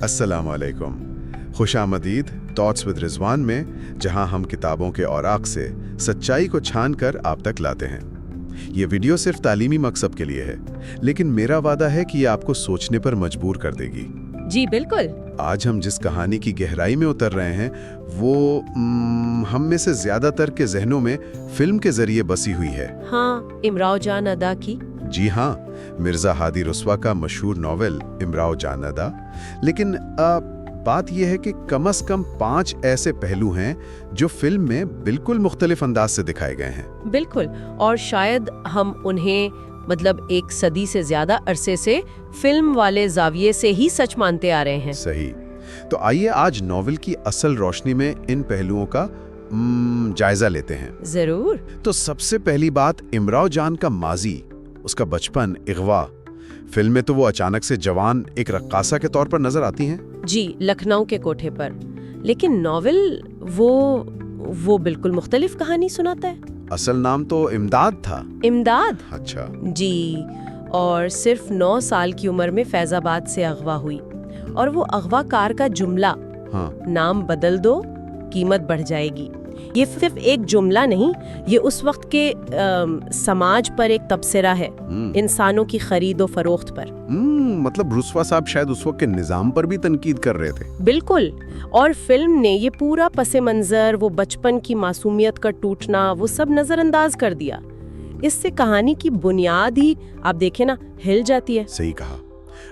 السلام علیکم، خوش آمدید تھاٹس ود رضوان میں، جہاں ہم کتابوں کے اوراق سے سچائی کو چھان کر آپ تک لاتے ہیں۔ یہ ویڈیو صرف تعلیمی مقصد کے لیے ہے، لیکن میرا وعدہ ہے کہ یہ آپ کو سوچنے پر مجبور کر دے گی۔ جی بالکل۔ آج ہم جس کہانی کی گہرائی میں اتر رہے ہیں وہ ہم میں سے زیادہ تر کے ذہنوں میں فلم کے ذریعے بسی ہوئی ہے۔ ہاں، امراؤ جان ادا کی۔ جی ہاں، مرزا ہادی رسوا کا مشہور ناول امراؤ جان ادا۔ لیکن بات یہ ہے کہ کم از کم 5 ایسے پہلو ہیں جو فلم میں بالکل مختلف انداز سے دکھائے گئے ہیں۔ بالکل، اور شاید ہم انہیں ایک صدی سے زیادہ عرصے سے فلم والے زاویے سے ہی سچ مانتے آ رہے ہیں۔ صحیح۔ تو آئیے آج ناول کی اصل روشنی میں ان پہلوؤں کا جائزہ لیتے ہیں۔ ضرور۔ تو سب سے پہلی بات، امراؤ جان کا ماضی، اس کا بچپن، اغوا۔ فلم میں تو وہ اچانک سے جوان ایک رقاصہ کے طور پر نظر آتی ہیں۔ جی، لکھنؤ کے کوٹھے پر، لیکن ناول وہ بالکل مختلف کہانی سناتا ہے۔ اصل نام تو امداد تھا۔ امداد؟ اچھا۔ جی، اور صرف 9 سال کی عمر میں فیض آباد سے اغوا ہوئی، اور وہ اغوا کار کا جملہ، ہاں، نام بدل دو قیمت بڑھ جائے گی، یہ صرف ایک جملہ نہیں، یہ اس وقت کے سماج پر ایک تبصرہ ہے، انسانوں کی خرید و فروخت پر۔ مطلب رسوا صاحب شاید اس وقت کے نظام پر بھی تنقید کر رہے تھے۔ بالکل، اور فلم نے یہ پورا پس منظر، وہ بچپن کی معصومیت کا ٹوٹنا، وہ سب نظر انداز کر دیا۔ اس سے کہانی کی بنیاد ہی آپ دیکھیں نا ہل جاتی ہے۔ صحیح کہا۔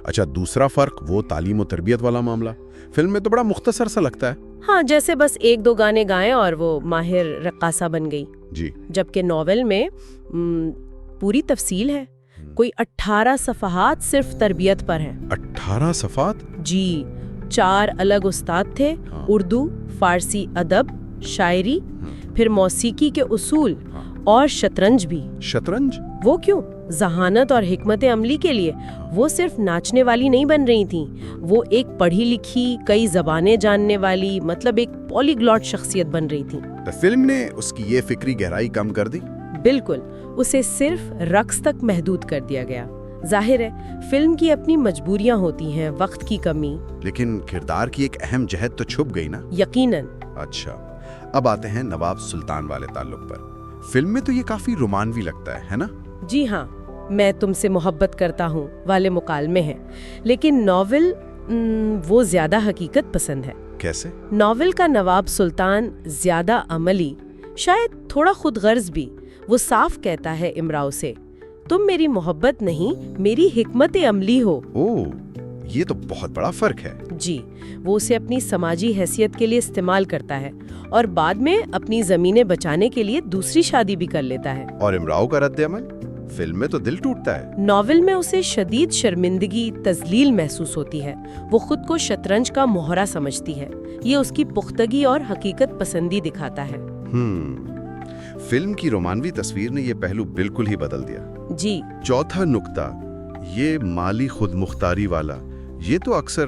اچھا، دوسرا فرق وہ تعلیم و تربیت والا معاملہ۔ فلم میں تو بڑا مختصر سا لگتا ہے۔ ہاں، جیسے بس 1-2 گانے گائے اور وہ ماہر رقاصہ بن گئی۔ جی۔ جبکہ ناول میں پوری تفصیل ہے، کوئی 18 صفحات صرف تربیت پر ہیں۔ 18 صفحات؟ جی، 4 الگ استاد تھے، اردو، فارسی ادب، شاعری، پھر موسیقی کے اصول اور شطرنج بھی۔ شطرنج؟ وہ کیوں؟ ذہانت اور حکمت عملی کے لیے۔ وہ صرف ناچنے والی نہیں بن رہی تھیں، وہ ایک پڑھی لکھی، کئی زبانیں جاننے والی، ایک پولی گلاٹ شخصیت بن رہی تھیں۔ تو فلم نے اس کی یہ فکری گہرائی کم کر دی؟ بالکل، اسے صرف رقص تک محدود کر دیا گیا۔ ظاہر ہے فلم کی اپنی مجبوریاں ہوتی ہیں، وقت کی کمی، لیکن کردار کی ایک اہم جہت تو چھپ گئی نا۔ یقیناً۔ اچھا، اب آتے ہیں نواب سلطان والے تعلق پر۔ فلم میں تو یہ کافی رومانوی لگتا ہے نا؟ جی ہاں، میں تم سے محبت کرتا ہوں والے مکالمے ہیں، لیکن ناول وہ زیادہ حقیقت پسند ہے۔ کیسے؟ ناول کا نواب سلطان زیادہ عملی، شاید تھوڑا خود غرض بھی۔ وہ صاف کہتا ہے امراؤ سے، تم میری محبت نہیں، میری حکمت عملی ہو۔ اوہ، یہ تو بہت بڑا فرق ہے۔ جی، وہ اسے اپنی سماجی حیثیت کے لیے استعمال کرتا ہے، اور بعد میں اپنی زمینیں بچانے کے لیے دوسری شادی بھی کر لیتا ہے۔ اور امراؤ کا رد عمل؟ فلم میں تو دل ٹوٹتا ہے۔ ناول میں اسے شدید شرمندگی، تذلیل محسوس ہوتی ہے۔ وہ خود کو شطرنج کا مہرہ سمجھتی ہے۔ یہ اس کی پختگی اور حقیقت پسندی دکھاتا ہے۔ فلم کی رومانوی تصویر نے یہ پہلو بالکل ہی بدل دیا۔ جی۔ چوتھا نقطہ، یہ مالی خود مختاری والا، یہ تو اکثر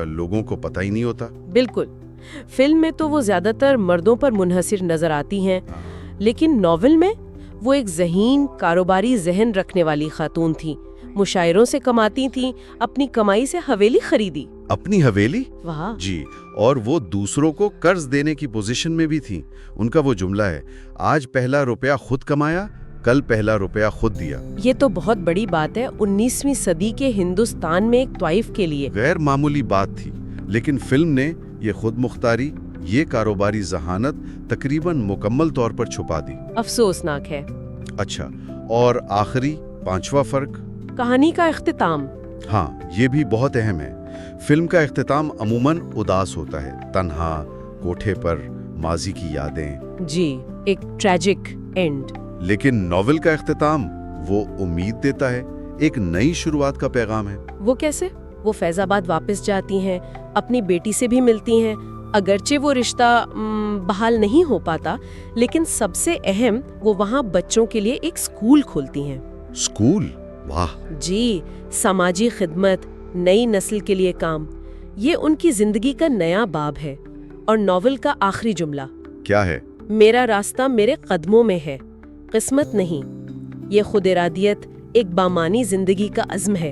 لوگوں کو پتہ ہی نہیں ہوتا۔ بالکل، فلم میں تو وہ زیادہ تر مردوں پر منحصر نظر آتی ہیں، لیکن ناول میں وہ ایک ذہین، کاروباری ذہن رکھنے والی خاتون تھی، مشاعروں سے کماتی تھیں، اپنی کمائی سے حویلی خریدی۔ اپنی حویلی؟ واہ! جی، اور وہ دوسروں کو قرض دینے کی پوزیشن میں بھی تھی۔ ان کا وہ جملہ ہے، آج پہلا روپیہ خود کمایا، کل پہلا روپیہ خود دیا۔ یہ تو بہت بڑی بات ہے 19ویں صدی کے ہندوستان میں ایک طائف کے لیے۔ غیر معمولی بات تھی، لیکن فلم نے یہ خود مختاری، یہ کاروباری ذہانت تقریباً مکمل طور پر چھپا دی۔ افسوسناک ہے۔ اچھا، اور آخری 5واں فرق، کہانی کا اختتام۔ ہاں، یہ بھی بہت اہم ہے۔ فلم کا اختتام عموماً اداس ہوتا ہے، تنہا، کوٹھے پر، ماضی کی یادیں۔ جی، ایک ٹریجک اینڈ۔ لیکن ناول کا اختتام وہ امید دیتا ہے، ایک نئی شروعات کا پیغام ہے۔ وہ کیسے؟ وہ فیض آباد واپس جاتی ہیں، اپنی بیٹی سے بھی ملتی ہیں، اگرچہ وہ رشتہ بحال نہیں ہو پاتا، لیکن سب سے اہم، وہ وہاں بچوں کے لیے ایک اسکول کھولتی ہیں۔ اسکول؟ واہ! جی، سماجی خدمت، نئی نسل کے لیے کام، یہ ان کی زندگی کا نیا باب ہے۔ اور ناول کا آخری جملہ کیا ہے؟ میرا راستہ میرے قدموں میں ہے، قسمت نہیں۔ یہ خود ارادیت، ایک بامانی زندگی کا عزم ہے۔